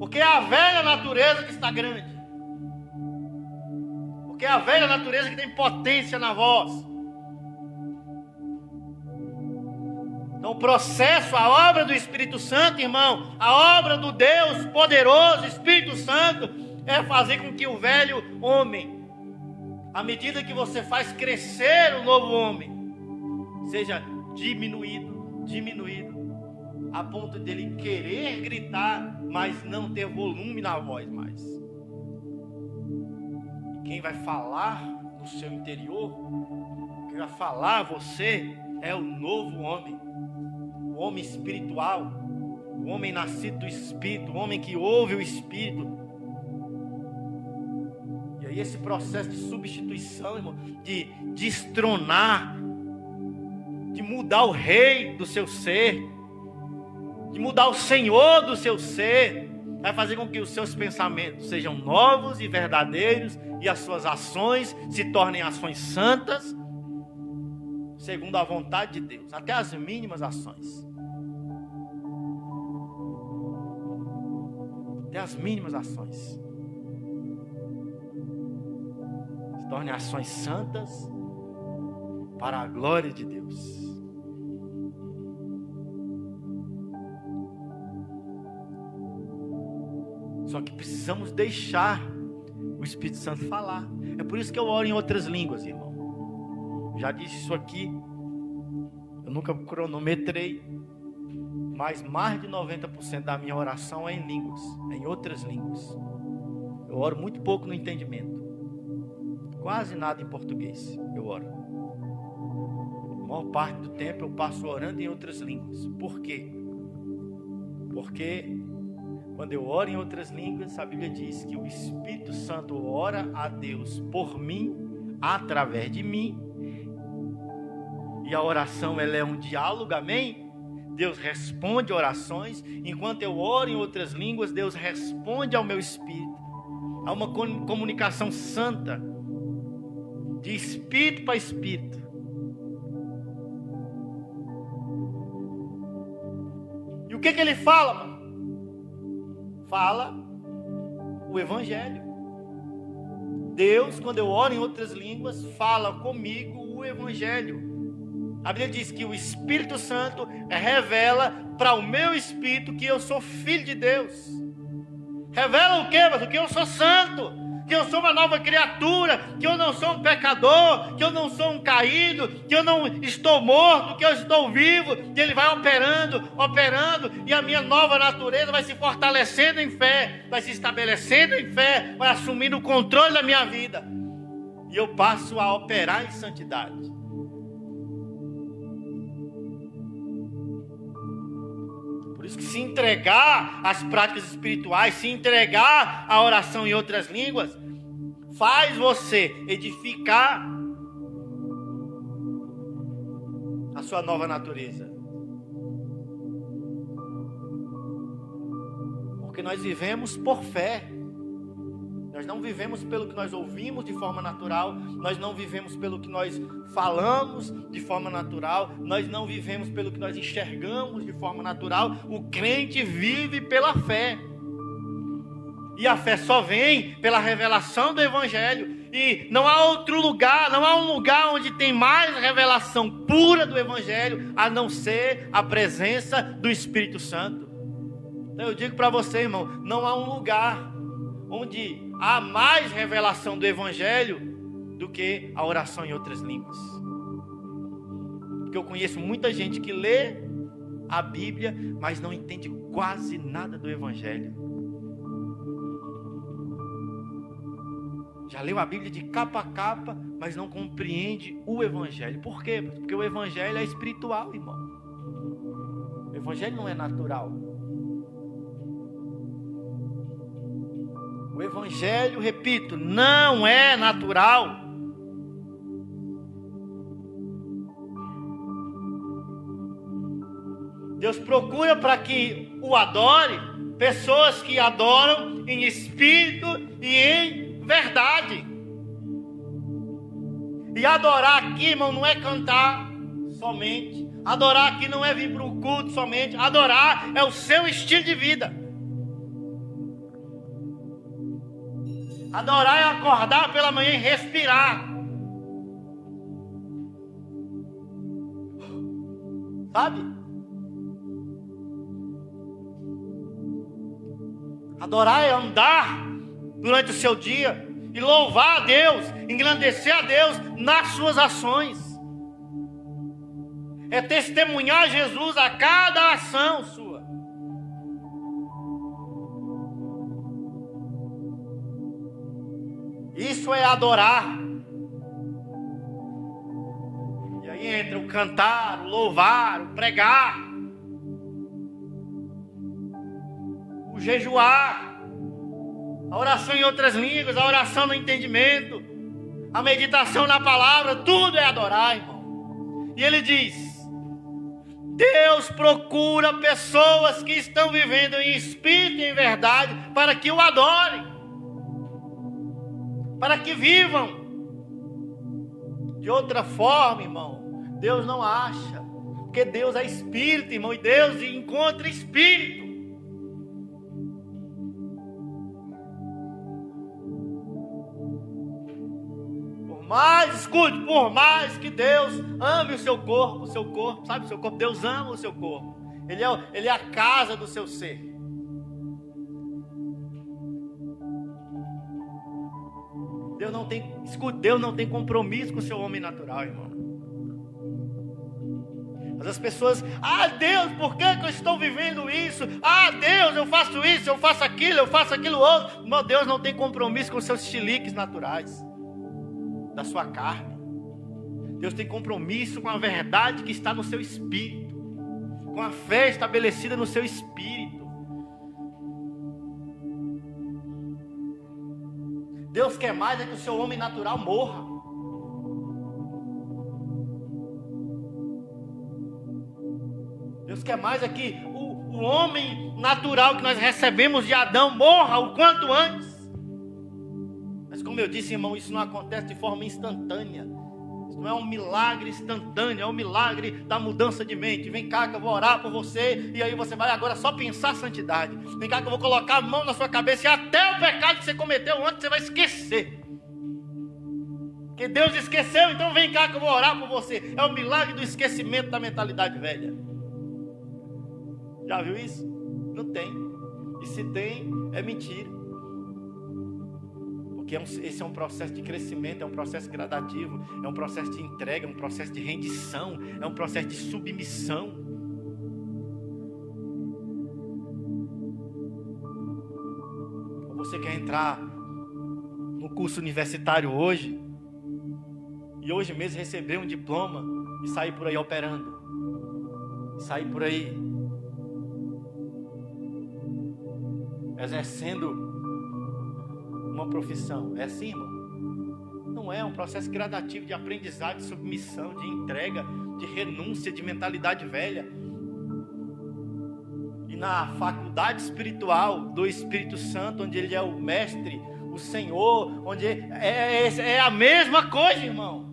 Porque é a velha natureza que está grande. Porque é a velha natureza que tem potência na voz. Então o processo, a obra do Espírito Santo, irmão, a obra do Deus poderoso, Espírito Santo, é fazer com que o velho homem, à medida que você faz crescer o novo homem, seja diminuído, a ponto dele querer gritar, mas não ter volume na voz mais. Quem vai falar no seu interior, quem vai falar a você, é o novo homem, o homem espiritual, o homem nascido do Espírito, o homem que ouve o Espírito. E aí esse processo de substituição, irmão, de destronar, de mudar o rei do seu ser, de mudar o Senhor do seu ser, vai fazer com que os seus pensamentos sejam novos e verdadeiros e as suas ações se tornem ações santas, segundo a vontade de Deus, até as mínimas ações. até as mínimas ações se tornem ações santas para a glória de Deus. Só que precisamos deixar o Espírito Santo falar. É por isso que eu oro em outras línguas, irmão. Já disse isso aqui. Eu nunca cronometrei. Mas mais de 90% da minha oração é em línguas. É em outras línguas. Eu oro muito pouco no entendimento. Quase nada em português eu oro. A maior parte do tempo eu passo orando em outras línguas. Por quê? Porque quando eu oro em outras línguas, a Bíblia diz que o Espírito Santo ora a Deus por mim, através de mim. E a oração, ela é um diálogo, amém? Deus responde orações. Enquanto eu oro em outras línguas, Deus responde ao meu espírito. Há uma comunicação santa, de espírito para espírito. E o que ele fala, mano? Fala o Evangelho. Deus, quando eu oro em outras línguas, fala comigo o Evangelho. A Bíblia diz que o Espírito Santo revela para o meu espírito que eu sou filho de Deus. Revela o quê, pastor? Que eu sou santo, que eu sou uma nova criatura, que eu não sou um pecador, que eu não sou um caído, que eu não estou morto, que eu estou vivo, que ele vai operando, e a minha nova natureza vai se fortalecendo em fé, vai se estabelecendo em fé, vai assumindo o controle da minha vida. E eu passo a operar em santidade. Por isso que se entregar às práticas espirituais, se entregar à oração em outras línguas, faz você edificar a sua nova natureza. Porque nós vivemos por fé. Nós não vivemos pelo que nós ouvimos de forma natural. Nós não vivemos pelo que nós falamos de forma natural. Nós não vivemos pelo que nós enxergamos de forma natural. O crente vive pela fé. E a fé só vem pela revelação do Evangelho. E não há outro lugar, não há um lugar onde tem mais revelação pura do Evangelho, a não ser a presença do Espírito Santo. Então eu digo para você, irmão, não há um lugar onde há mais revelação do Evangelho do que a oração em outras línguas. Porque eu conheço muita gente que lê a Bíblia, mas não entende quase nada do Evangelho. Já leu a Bíblia de capa a capa, mas não compreende o Evangelho. Por quê? Porque o Evangelho é espiritual, irmão. O Evangelho não é natural. O Evangelho, repito, não é natural. Deus procura para que o adore pessoas que adoram em espírito e em verdade. E adorar aqui, irmão, não é cantar somente. Adorar aqui não é vir para o culto somente. Adorar é o seu estilo de vida. Adorar é acordar pela manhã e respirar. Sabe? Adorar é andar durante o seu dia e louvar a Deus, engrandecer a Deus nas suas ações. É testemunhar Jesus a cada ação sua. Isso é adorar. E aí entra o cantar, o louvar, o pregar, o jejuar, a oração em outras línguas, a oração no entendimento, a meditação na palavra, tudo é adorar, irmão. E ele diz: Deus procura pessoas que estão vivendo em espírito e em verdade para que o adorem, para que vivam. De outra forma, irmão, Deus não acha, porque Deus é espírito, irmão, e Deus encontra espírito. por mais que Deus ame o seu corpo, sabe, o seu corpo, Deus ama o seu corpo. Ele é a casa do seu ser. Deus não tem compromisso com o seu homem natural, irmão. Mas as pessoas, Deus, por que eu estou vivendo isso? Deus, eu faço isso, eu faço aquilo outro. Meu Deus não tem compromisso com os seus chiliques naturais, da sua carne. Deus tem compromisso com a verdade que está no seu espírito, com a fé estabelecida no seu espírito. Deus quer mais é que o seu homem natural morra. Deus quer mais é que o homem natural que nós recebemos de Adão morra o quanto antes. Mas como eu disse, irmão, isso não acontece de forma instantânea. Isso não é um milagre instantâneo, é um milagre da mudança de mente. Vem cá que eu vou orar por você, e aí você vai agora só pensar santidade. Vem cá que eu vou colocar a mão na sua cabeça, e até o pecado que você cometeu ontem você vai esquecer. Porque Deus esqueceu, então vem cá que eu vou orar por você. É o milagre do esquecimento da mentalidade velha. Já viu isso? Não tem. E se tem, é mentira. Porque esse é um processo de crescimento, é um processo gradativo, é um processo de entrega, é um processo de rendição, é um processo de submissão. Ou você quer entrar no curso universitário hoje, e hoje mesmo receber um diploma e sair por aí operando, sair por aí exercendo uma profissão. É assim, irmão? Não é um processo gradativo de aprendizado, de submissão, de entrega, de renúncia, de mentalidade velha. E na faculdade espiritual do Espírito Santo, onde Ele é o mestre, o Senhor, onde é a mesma coisa, irmão.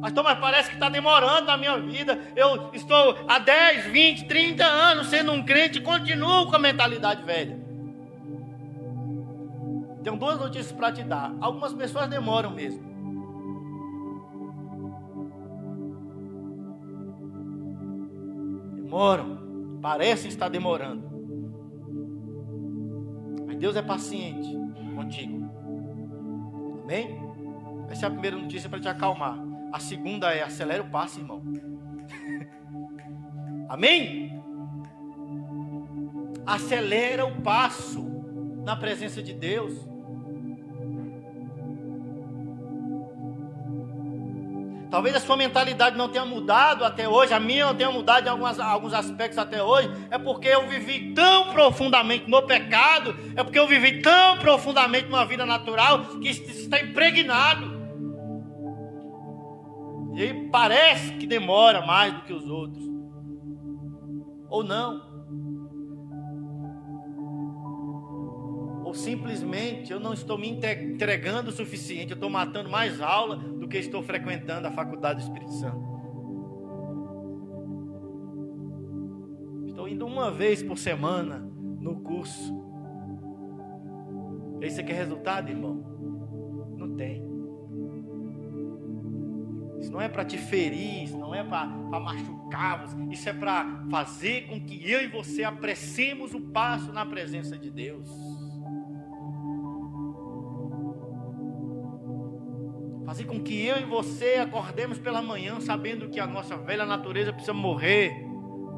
Mas parece que está demorando na minha vida. Eu estou há 10, 20, 30 anos sendo um crente e continuo com a mentalidade velha. Tenho duas notícias para te dar. Algumas pessoas demoram mesmo. Demoram. Parecem estar demorando. Mas Deus é paciente contigo. Amém? Essa é a primeira notícia para te acalmar. A segunda é: acelera o passo, irmão. Amém? Acelera o passo na presença de Deus. Talvez a sua mentalidade não tenha mudado até hoje, a minha não tenha mudado em alguns aspectos até hoje. É porque eu vivi tão profundamente no pecado, é porque eu vivi tão profundamente numa vida natural, que isso está impregnado. E aí parece que demora mais do que os outros. Ou não. Ou simplesmente eu não estou me entregando o suficiente. Eu estou matando mais aula do que estou frequentando a faculdade do Espírito Santo. Estou indo uma vez por semana no curso. E aí você quer resultado, irmão? Não tem. Isso não é para te ferir, isso não é para machucar, isso é para fazer com que eu e você apressemos o passo na presença de Deus. Fazer com que eu e você acordemos pela manhã sabendo que a nossa velha natureza precisa morrer.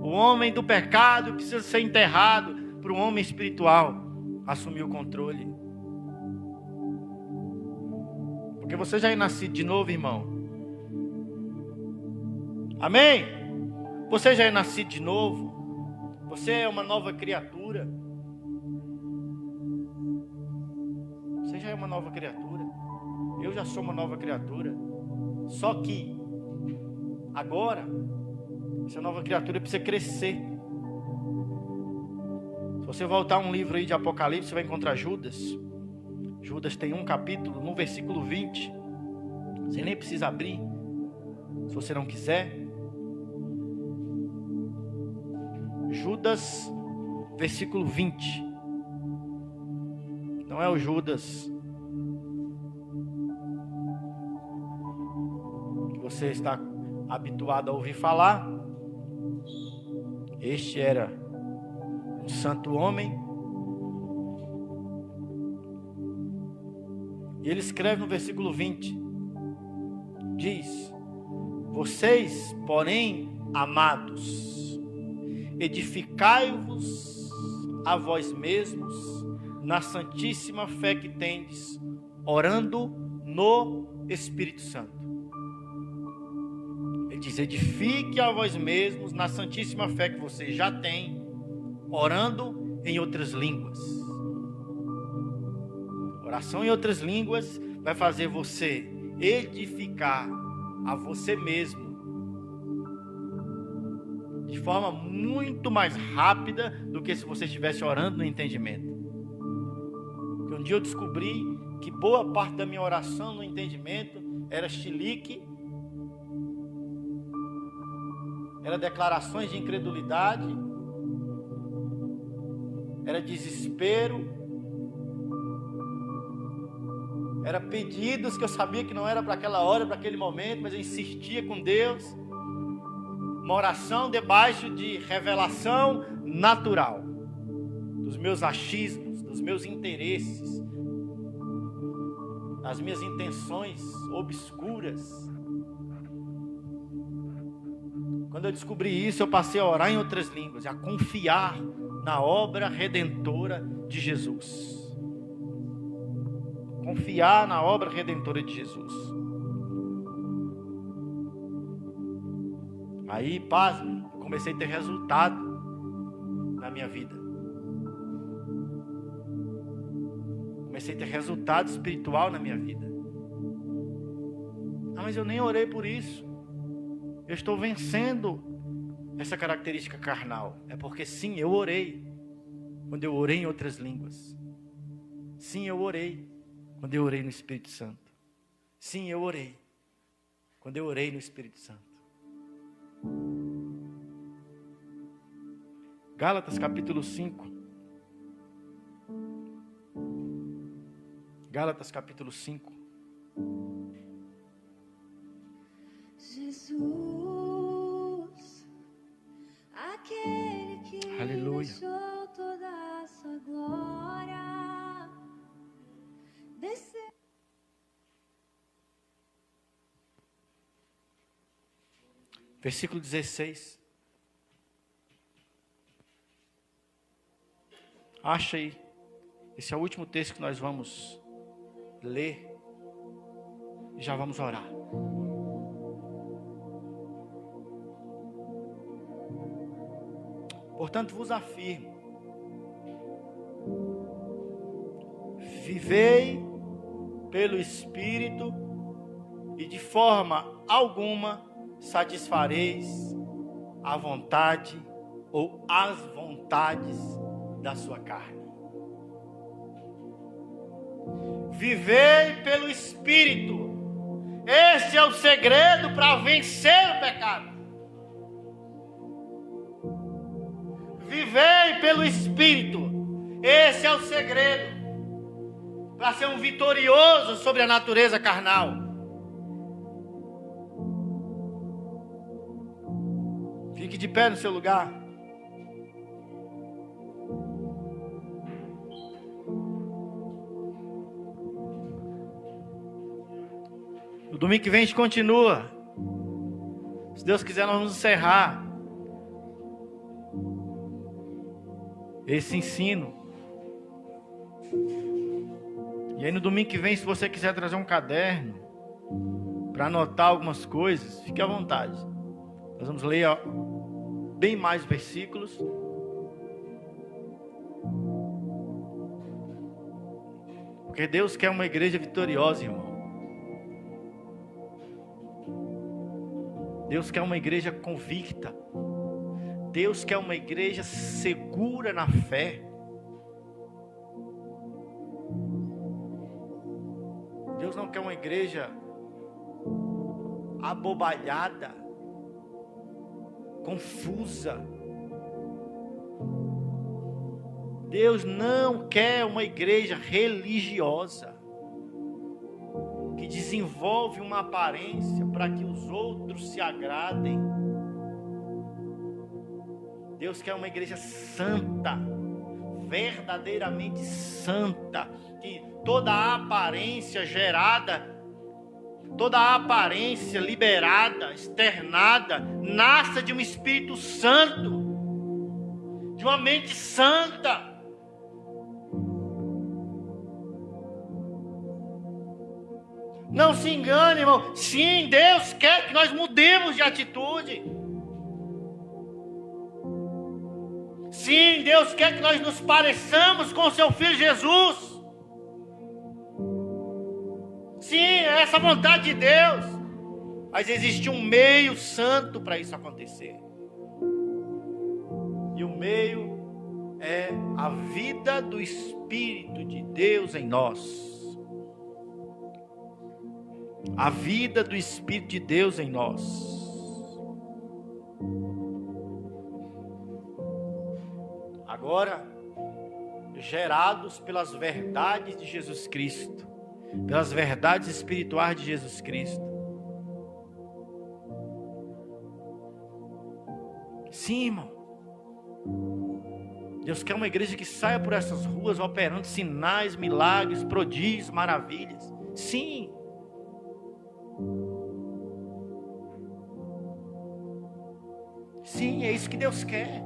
O homem do pecado precisa ser enterrado para o homem espiritual assumir o controle. Porque você já é nascido de novo, irmão. Amém? Você já é nascido de novo. Você é uma nova criatura. Você já é uma nova criatura. Eu já sou uma nova criatura. Só que agora essa nova criatura precisa crescer. Se você voltar um livro aí de Apocalipse, você vai encontrar Judas. Judas tem um capítulo, no versículo 20. Você nem precisa abrir, se você não quiser. Judas, versículo 20. Não é o Judas você está habituado a ouvir falar. Este era um santo homem. E ele escreve no versículo 20. Diz: vocês, porém, amados, edificai-vos a vós mesmos na santíssima fé que tendes, orando no Espírito Santo. Ele diz: edifique a vós mesmos na santíssima fé que você já tem, orando em outras línguas. Oração em outras línguas vai fazer você edificar a você mesmo de forma muito mais rápida do que se você estivesse orando no entendimento. Porque um dia eu descobri que boa parte da minha oração no entendimento era chilique, era declarações de incredulidade, era desespero, era pedidos que eu sabia que não era para aquela hora, para aquele momento, mas eu insistia com Deus. Uma oração debaixo de revelação natural dos meus achismos, dos meus interesses, das minhas intenções obscuras. Quando eu descobri isso, eu passei a orar em outras línguas, a confiar na obra redentora de Jesus. Confiar na obra redentora de Jesus. Aí, pasme, comecei a ter resultado na minha vida. Comecei a ter resultado espiritual na minha vida. Ah, mas eu nem orei por isso. Eu estou vencendo essa característica carnal. É porque sim, eu orei. Quando eu orei em outras línguas. Sim, eu orei. Quando eu orei no Espírito Santo. Sim, eu orei. Quando eu orei no Espírito Santo. Gálatas capítulo 5. Gálatas capítulo 5. Jesus, aquele que Aleluia. deixou toda a sua glória descer. Versículo 16. Acha aí. Esse é o último texto que nós vamos ler. E já vamos orar. Portanto, vos afirmo: vivei pelo Espírito, e de forma alguma satisfareis a vontade ou as vontades da sua carne. Vivei pelo Espírito. Esse é o segredo para vencer o pecado. Vivei pelo Espírito. Esse é o segredo para ser um vitorioso sobre a natureza carnal. Fique de pé no seu lugar. No domingo que vem a gente continua. Se Deus quiser, nós vamos encerrar esse ensino. E aí no domingo que vem, se você quiser trazer um caderno para anotar algumas coisas, fique à vontade. Nós vamos ler bem mais versículos. Porque Deus quer uma igreja vitoriosa, irmão. Deus quer uma igreja convicta. Deus quer uma igreja segura na fé. Deus não quer uma igreja abobalhada, confusa. Deus não quer uma igreja religiosa que que desenvolve uma aparência para que os outros se agradem. Deus quer uma igreja santa, verdadeiramente santa, que toda a aparência gerada, toda a aparência liberada, externada, nasça de um Espírito Santo, de uma mente santa. Não se engane, irmão. Sim, Deus quer que nós mudemos de atitude. Sim, Deus quer que nós nos pareçamos com o seu Filho Jesus. Sim, é essa a vontade de Deus. Mas existe um meio santo para isso acontecer. E o meio é a vida do Espírito de Deus em nós. A vida do Espírito de Deus em nós. Agora, gerados pelas verdades de Jesus Cristo, pelas verdades espirituais de Jesus Cristo. Sim, irmão. Deus quer uma igreja que saia por essas ruas operando sinais, milagres, prodígios, maravilhas. Sim. Sim, é isso que Deus quer.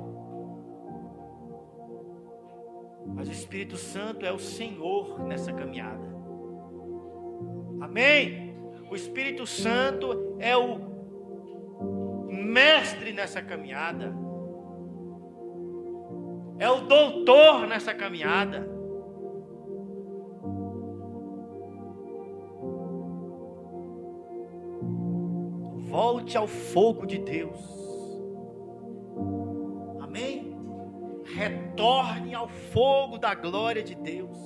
Mas o Espírito Santo é o Senhor nessa caminhada. Amém? O Espírito Santo é o mestre nessa caminhada. É o doutor nessa caminhada. Volte ao fogo de Deus. Amém? Retorne ao fogo da glória de Deus.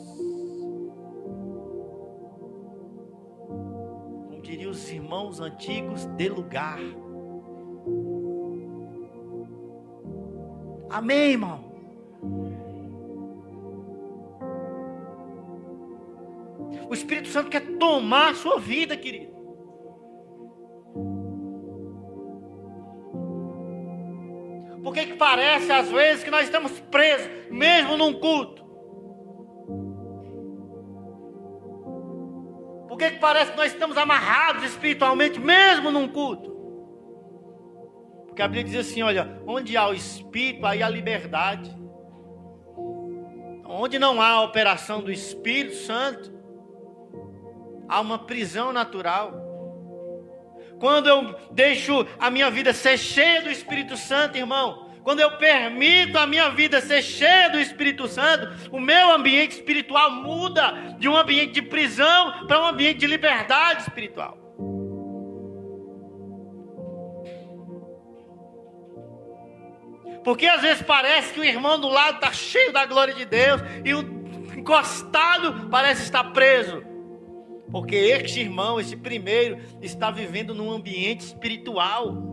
Como diriam os irmãos antigos, dê lugar. Amém, irmão? O Espírito Santo quer tomar a sua vida, querido. Por que parece às vezes que nós estamos presos, mesmo num culto? Por que parece que nós estamos amarrados espiritualmente, mesmo num culto? Porque a Bíblia diz assim, olha, onde há o Espírito, aí há liberdade. Onde não há a operação do Espírito Santo, há uma prisão natural. Quando eu deixo a minha vida ser cheia do Espírito Santo, irmão, quando eu permito a minha vida ser cheia do Espírito Santo, o meu ambiente espiritual muda de um ambiente de prisão para um ambiente de liberdade espiritual. Porque às vezes parece que o irmão do lado está cheio da glória de Deus e o encostado parece estar preso. Porque este irmão, esse primeiro, está vivendo num ambiente espiritual.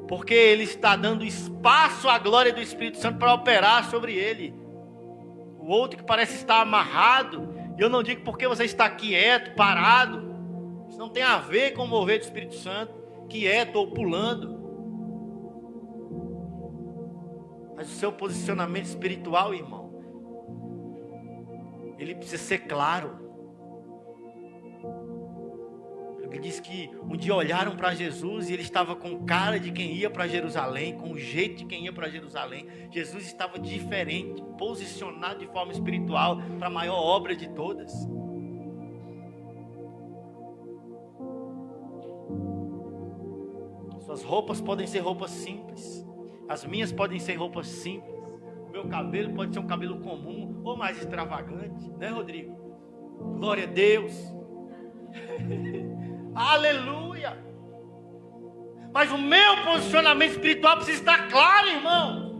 Porque ele está dando espaço à glória do Espírito Santo para operar sobre ele. O outro que parece estar amarrado, e eu não digo porque você está quieto, parado. Isso não tem a ver com o mover do Espírito Santo, quieto ou pulando. Mas o seu posicionamento espiritual, irmão, ele precisa ser claro. Ele diz que um dia olharam para Jesus e ele estava com cara de quem ia para Jerusalém, com o jeito de quem ia para Jerusalém. Jesus estava diferente, posicionado de forma espiritual para a maior obra de todas. Suas roupas podem ser roupas simples, as minhas podem ser roupas simples, o meu cabelo pode ser um cabelo comum ou mais extravagante, né, Rodrigo? Glória a Deus. Aleluia. Mas o meu posicionamento espiritual precisa estar claro, irmão.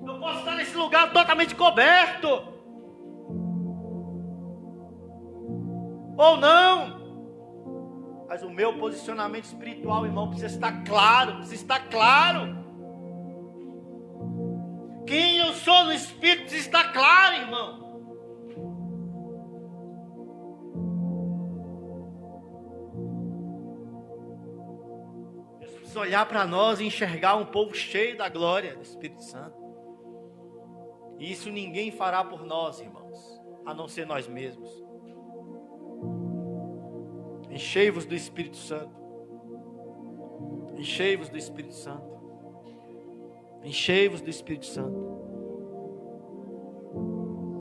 Eu posso estar nesse lugar totalmente coberto, ou não. Mas o meu posicionamento espiritual, irmão, precisa estar claro. Precisa estar claro. Quem eu sou no Espírito precisa estar claro, irmão. precisa olhar para nós e enxergar um povo cheio da glória do Espírito Santo. E isso ninguém fará por nós, irmãos, a não ser nós mesmos. Enchei-vos do Espírito Santo. Enchei-vos do Espírito Santo. Enchei-vos do Espírito Santo.